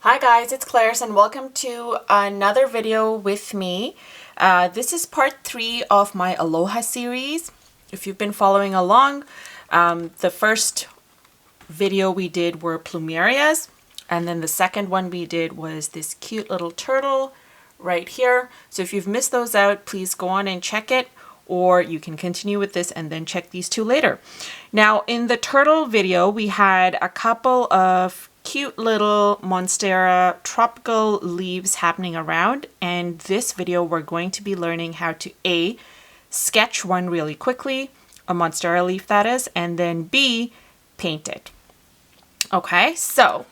Hi guys, it's Clarice and welcome to another video with me. This is part 3 of my Aloha series. If you've been following along, the first video we did were plumerias, and then the second one we did was this cute little turtle right here. So if you've missed those out, please go on and check it, or you can continue with this and then check these two later. Now in the turtle video, we had a couple of cute little Monstera tropical leaves happening around, and this video we're going to be learning how to A, sketch one really quickly, a Monstera leaf that is, and then B, paint it. Okay, so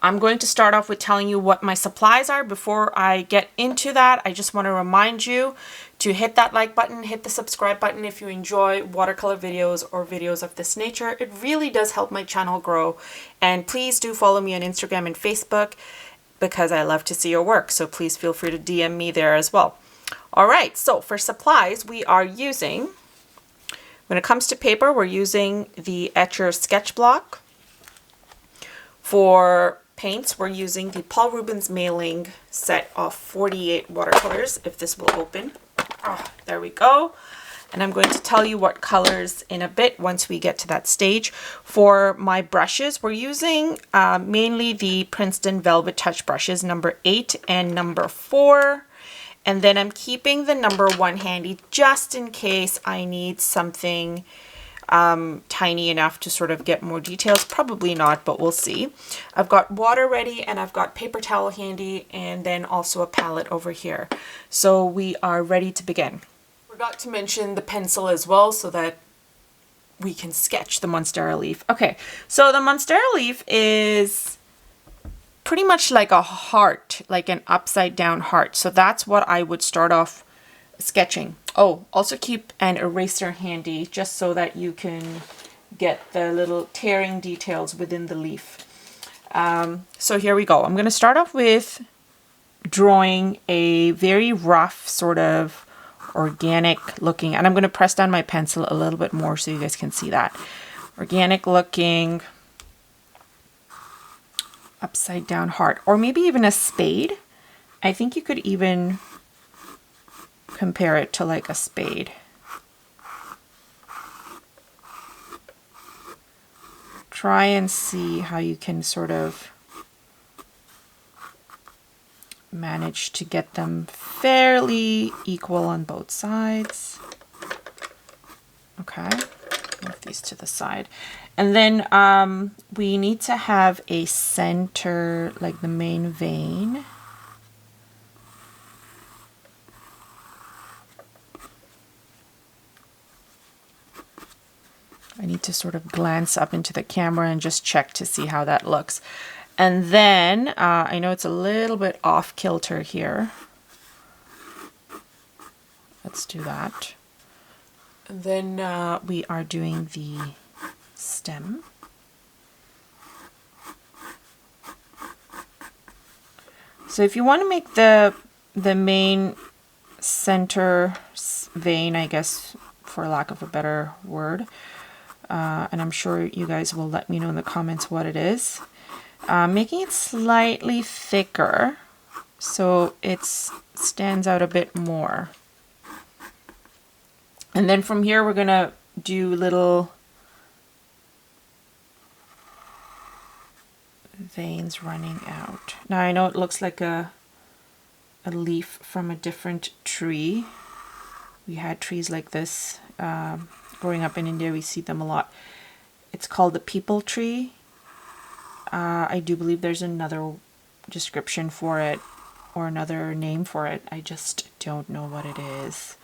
I'm going to start off with telling you what my supplies are. Before I get into that, I just want to remind you to hit that like button, hit the subscribe button if you enjoy watercolor videos or videos of this nature. It really does help my channel grow. And please do follow me on Instagram and Facebook because I love to see your work. So please feel free to DM me there as well. All right, so for supplies, we are using, when it comes to paper, we're using the ETCHR sketch block. For paints, we're using the Paul Rubens mailing set of 48 watercolors, if this will open. Oh, there we go. And I'm going to tell you what colors in a bit once we get to that stage. For my brushes, we're using mainly the Princeton Velvetouch brushes, number 8 and number 4. And then I'm keeping the number 1 handy just in case I need something tiny enough to sort of get more details. Probably not, but we'll see. I've got water ready and I've got paper towel handy, and then also a palette over here. So we are ready to begin. Forgot to mention the pencil as well so that we can sketch the Monstera leaf. Okay, so the Monstera leaf is pretty much like a heart, like an upside down heart. So that's what I would start off sketching. Oh, also keep an eraser handy just so that you can get the little tearing details within the leaf. So here we go. I'm going to start off with drawing a very rough sort of organic looking, and I'm going to press down my pencil a little bit more so you guys can see that. Organic looking upside down heart, or maybe even a spade. I think you could even compare it to like a spade. Try and see how you can sort of manage to get them fairly equal on both sides. Okay, move these to the side. And then we need to have a center, like the main vein. I need to sort of glance up into the camera and just check to see how that looks. And then I know it's a little bit off kilter here. Let's do that. And then we are doing the stem. So if you want to make the main center vein, I guess, for lack of a better word, and I'm sure you guys will let me know in the comments what it is. Making it slightly thicker so it stands out a bit more. And then from here we're going to do little veins running out. Now I know it looks like a leaf from a different tree. We had trees like this. Growing up in India, we see them a lot. It's called the peepal tree. I do believe there's another description for it or another name for it. I just don't know what it is.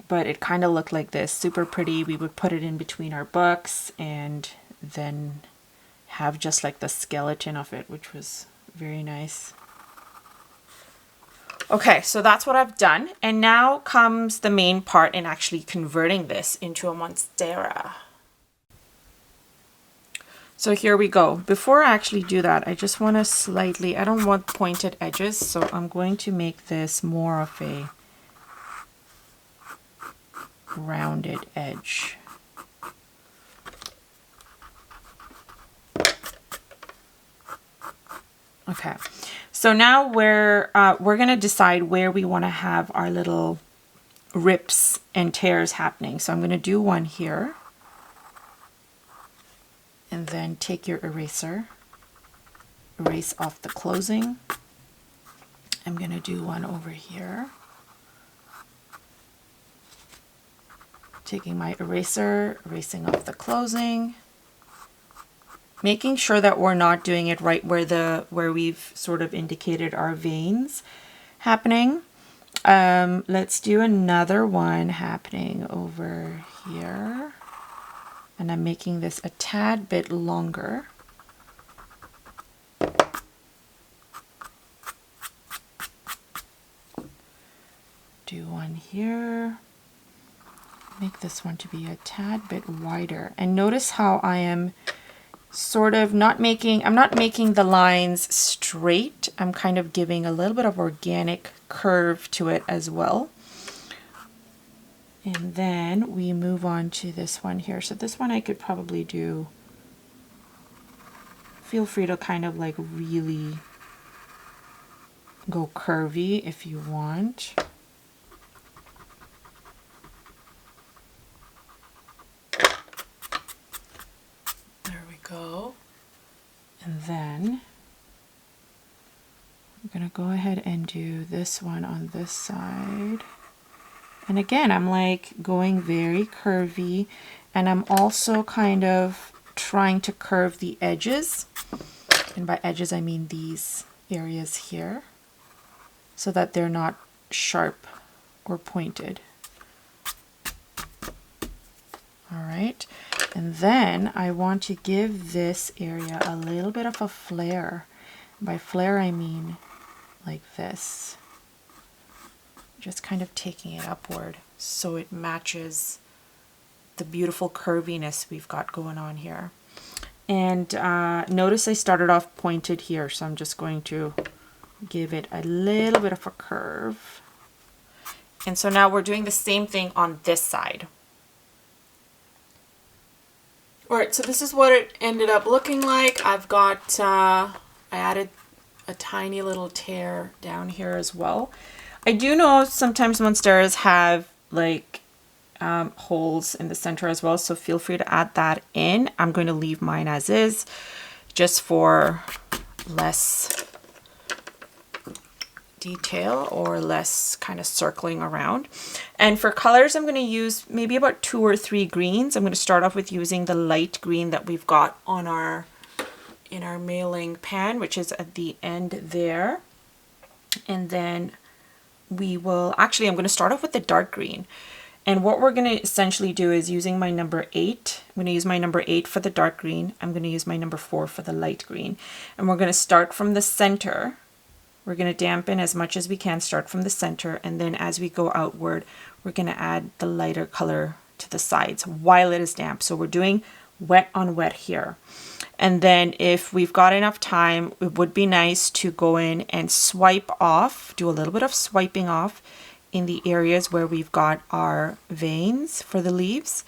But it kind of looked like this, super pretty. We would put it in between our books and then have just like the skeleton of it, which was very nice. Okay, so that's what I've done. And now comes the main part in actually converting this into a Monstera. So here we go. Before I actually do that, I just want to slightly, I don't want pointed edges, so I'm going to make this more of a rounded edge. Okay, so now we're going to decide where we want to have our little rips and tears happening. So I'm going to do one here, and then take your eraser, erase off the closing. I'm going to do one over here, taking my eraser, erasing off the closing, making sure that we're not doing it right where we've sort of indicated our veins happening. Let's do another one happening over here. And I'm making this a tad bit longer. Do one here. Make this one to be a tad bit wider. And notice how I am sort of I'm not making the lines straight. I'm kind of giving a little bit of organic curve to it as well. And then we move on to this one here. So this one I could probably do, feel free to kind of like really go curvy if you want. There we go. And then I'm gonna go ahead and do this one on this side. And again, I'm like going very curvy, and I'm also kind of trying to curve the edges. And by edges, I mean these areas here, so that they're not sharp or pointed. All right. And then I want to give this area a little bit of a flare. By flare, I mean like this. Just kind of taking it upward so it matches the beautiful curviness we've got going on here. And notice I started off pointed here, so I'm just going to give it a little bit of a curve. And so now we're doing the same thing on this side. All right, so this is what it ended up looking like. I've got, I added a tiny little tear down here as well. I do know sometimes Monsteras have like holes in the center as well, so feel free to add that in. I'm going to leave mine as is, just for less detail or less kind of circling around. And for colors, I'm going to use maybe about 2 or 3 greens. I'm going to start off with using the light green that we've got on in our mailing pan, which is at the end there. And then we will, actually I'm going to start off with the dark green. And what we're going to essentially do is using my number 8, I'm going to use my number 8 for the dark green. I'm going to use my number 4 for the light green. And we're going to start from the center. We're going to dampen as much as we can, start from the center. And then as we go outward, we're going to add the lighter color to the sides while it is damp. So we're doing wet on wet here. And then if we've got enough time, it would be nice to go in and swipe off, do a little bit of swiping off in the areas where we've got our veins for the leaves.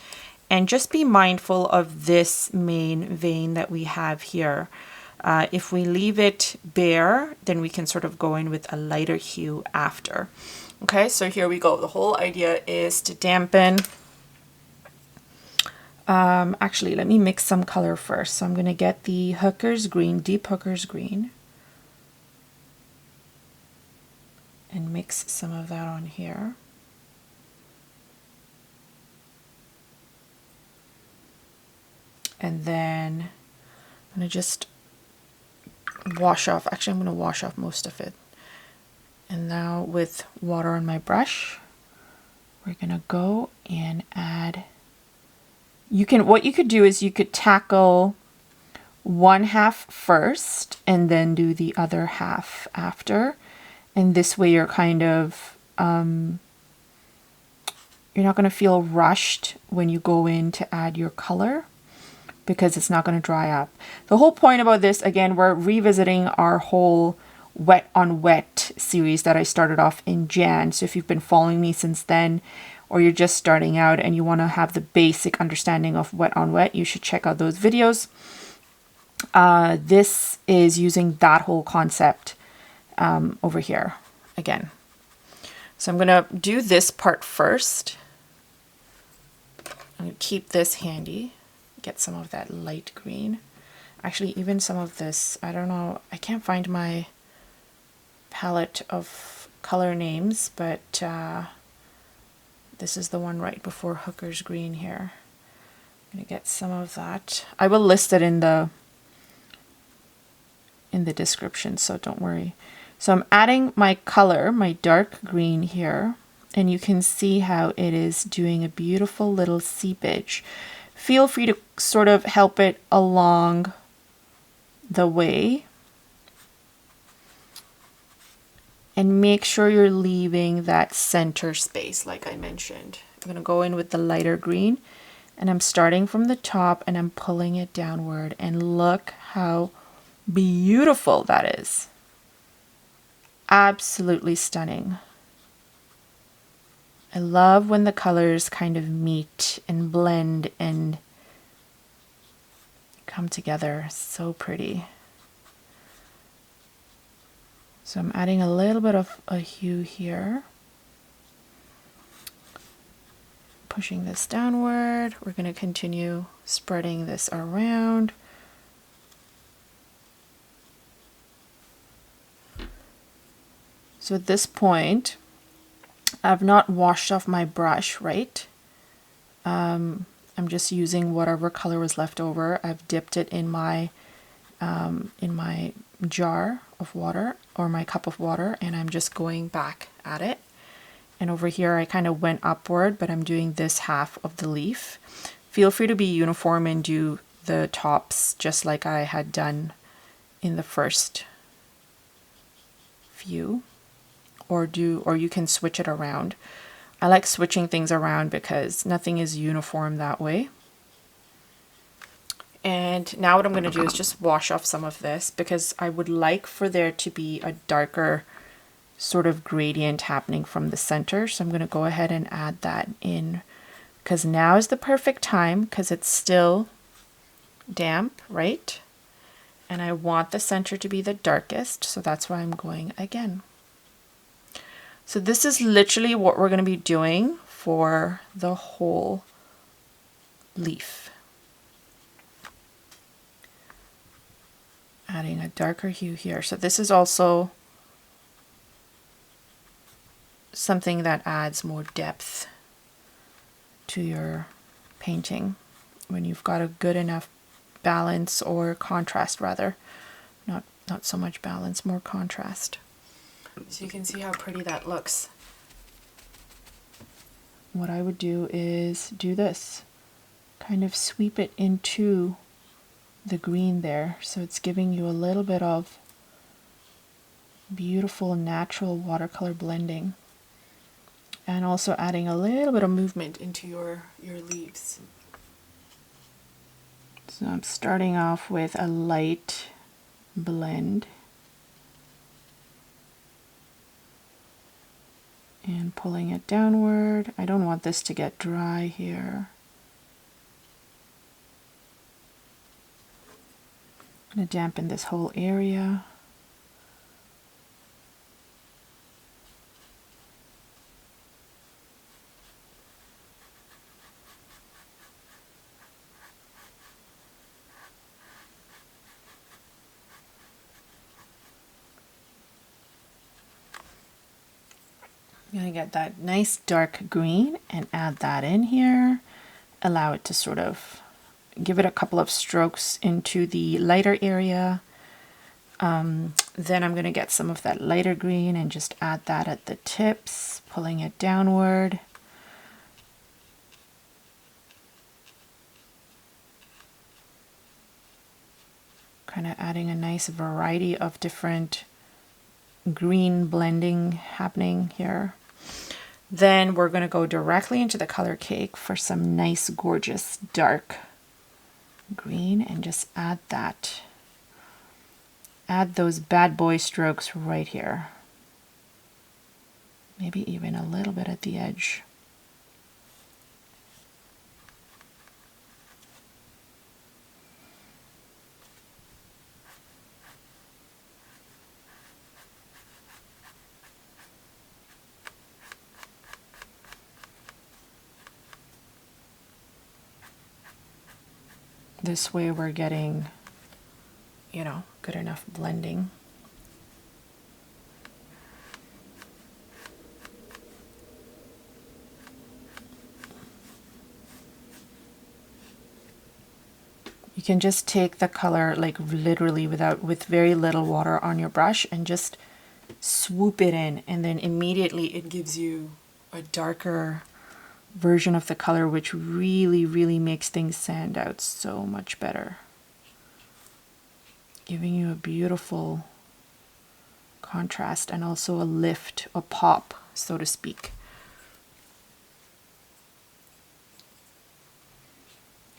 And just be mindful of this main vein that we have here. If we leave it bare, then we can sort of go in with a lighter hue after. Okay, so here we go. The whole idea is to dampen. Actually, let me mix some color first. So I'm going to get the Hooker's Green, Deep Hooker's Green, and mix some of that on here. And then I'm going to just wash off. Actually, I'm going to wash off most of it. And now with water on my brush, we're going to go and add. What you could do is you could tackle one half first and then do the other half after. And this way you're kind of, you're not going to feel rushed when you go in to add your color, because it's not going to dry up. The whole point about this, again, we're revisiting our whole wet on wet series that I started off in Jan. So if you've been following me since then, or you're just starting out and you want to have the basic understanding of wet on wet, you should check out those videos. This is using that whole concept over here again. So I'm going to do this part first. I'm going to keep this handy, get some of that light green. Actually, even some of this, I don't know, I can't find my palette of color names, but this is the one right before Hooker's Green here. I'm going to get some of that. I will list it in the description, so don't worry. So I'm adding my color, my dark green here, and you can see how it is doing a beautiful little seepage. Feel free to sort of help it along the way. And make sure you're leaving that center space like I mentioned. I'm going to go in with the lighter green, and I'm starting from the top and I'm pulling it downward, and look how beautiful that is. Absolutely stunning. I love when the colors kind of meet and blend and come together. So pretty. So I'm adding a little bit of a hue here. Pushing this downward. We're going to continue spreading this around. So at this point, I've not washed off my brush, right? I'm just using whatever color was left over. I've dipped it in my jar of water, or my cup of water, and I'm just going back at it. And over here I kind of went upward, but I'm doing this half of the leaf. Feel free to be uniform and do the tops just like I had done in the first few, or you can switch it around. I like switching things around because nothing is uniform that way. And now what I'm going to do is just wash off some of this, because I would like for there to be a darker sort of gradient happening from the center. So I'm going to go ahead and add that in, because now is the perfect time, because it's still damp, right? And I want the center to be the darkest, so that's why I'm going again. So this is literally what we're going to be doing for the whole leaf. Adding a darker hue here. So this is also something that adds more depth to your painting when you've got a good enough balance, or contrast rather. Not so much balance, more contrast. So you can see how pretty that looks. What I would do is do this. Kind of sweep it into the green there, so it's giving you a little bit of beautiful natural watercolor blending, and also adding a little bit of movement into your leaves. So I'm starting off with a light blend and pulling it downward. I don't want this to get dry here. I'm going to dampen this whole area. I'm going to get that nice dark green and add that in here. Allow it to sort of give it a couple of strokes into the lighter area. Then I'm going to get some of that lighter green and just add that at the tips, pulling it downward. Kind of adding a nice variety of different green blending happening here. Then we're going to go directly into the color cake for some nice, gorgeous, dark green, and just add that. Add those bad boy strokes right here. Maybe even a little bit at the edge. This way we're getting, you know, good enough blending. You can just take the color like literally with very little water on your brush and just swoop it in, and then immediately it gives you a darker version of the color, which really makes things stand out so much better, giving you a beautiful contrast and also a lift, a pop, so to speak.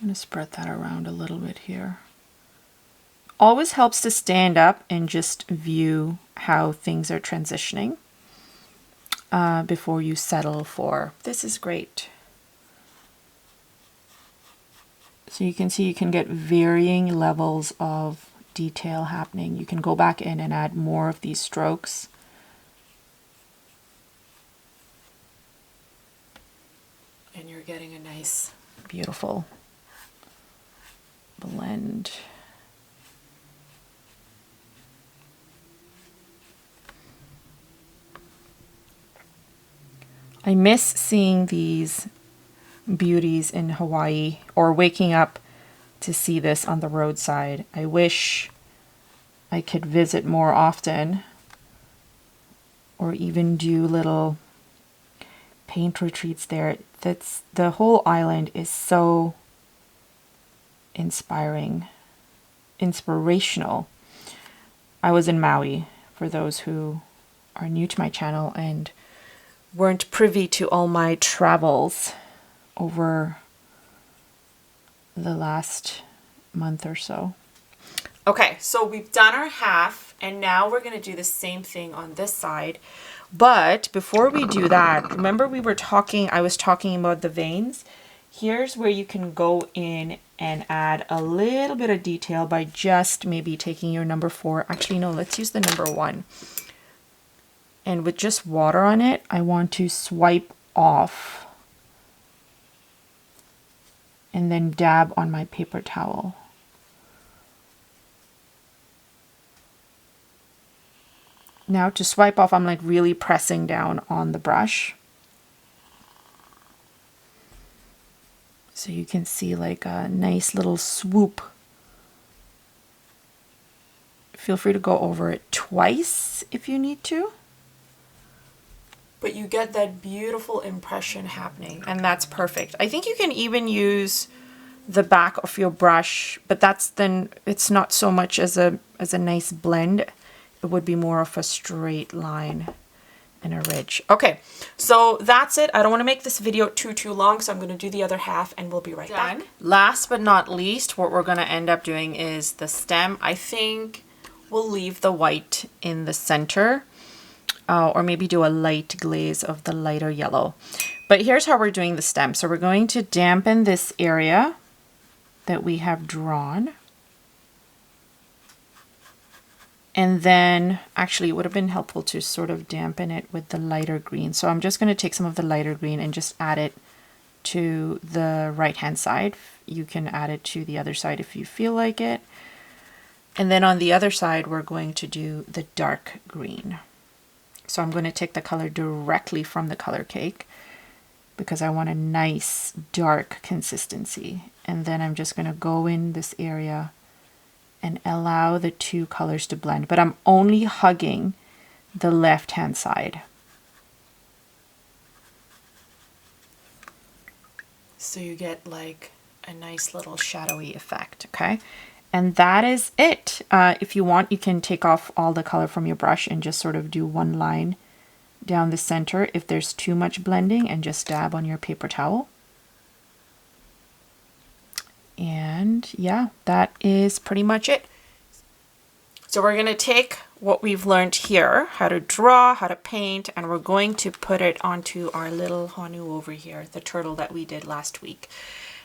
I'm going to spread that around a little bit here. Always helps to stand up and just view how things are transitioning before you settle for, this is great. So you can see you can get varying levels of detail happening. You can go back in and add more of these strokes. And you're getting a nice, beautiful blend. I miss seeing these beauties in Hawaii, or waking up to see this on the roadside. I wish I could visit more often, or even do little paint retreats there. That's, the whole island is so inspirational. I was in Maui, for those who are new to my channel and weren't privy to all my travels over the last month or so. Okay, so we've done our half, and now we're going to do the same thing on this side. But before we do that, remember I was talking about the veins. Here's where you can go in and add a little bit of detail by just maybe taking your number 4. Actually, no, let's use the number 1. And with just water on it, I want to swipe off and then dab on my paper towel. Now to swipe off, I'm like really pressing down on the brush. So you can see like a nice little swoop. Feel free to go over it twice if you need to. But you get that beautiful impression happening, and that's perfect. I think you can even use the back of your brush, but it's not so much as a nice blend. It would be more of a straight line and a ridge. Okay, so that's it. I don't want to make this video too long, so I'm going to do the other half and we'll be right back. Last but not least, what we're going to end up doing is the stem. I think we'll leave the white in the center, or maybe do a light glaze of the lighter yellow. But here's how we're doing the stem. So we're going to dampen this area that we have drawn. And then, actually, it would have been helpful to sort of dampen it with the lighter green. So I'm just going to take some of the lighter green and just add it to the right-hand side. You can add it to the other side if you feel like it. And then on the other side, we're going to do the dark green. So I'm going to take the color directly from the color cake because I want a nice dark consistency. And then I'm just going to go in this area and allow the two colors to blend, but I'm only hugging the left-hand side. So you get like a nice little shadowy effect, okay? And that is it. If you want, you can take off all the color from your brush and just sort of do one line down the center if there's too much blending, and just dab on your paper towel. And yeah, that is pretty much it. So we're going to take what we've learned here, how to draw, how to paint, and we're going to put it onto our little Honu over here, the turtle that we did last week.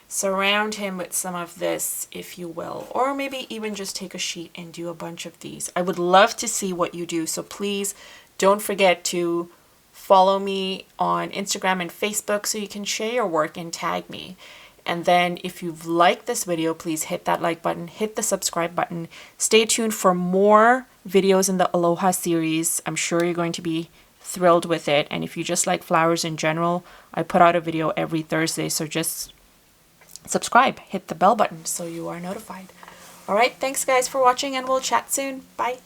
Surround him with some of this, if you will, or maybe even just take a sheet and do a bunch of these. I would love to see what you do, so please don't forget to follow me on Instagram and Facebook so you can share your work and tag me. And then if you've liked this video, please hit that like button, hit the subscribe button. Stay tuned for more videos in the Aloha series. I'm sure you're going to be thrilled with it. And if you just like flowers in general, I put out a video every Thursday. So just subscribe, hit the bell button so you are notified. All right, thanks guys for watching, and we'll chat soon. Bye.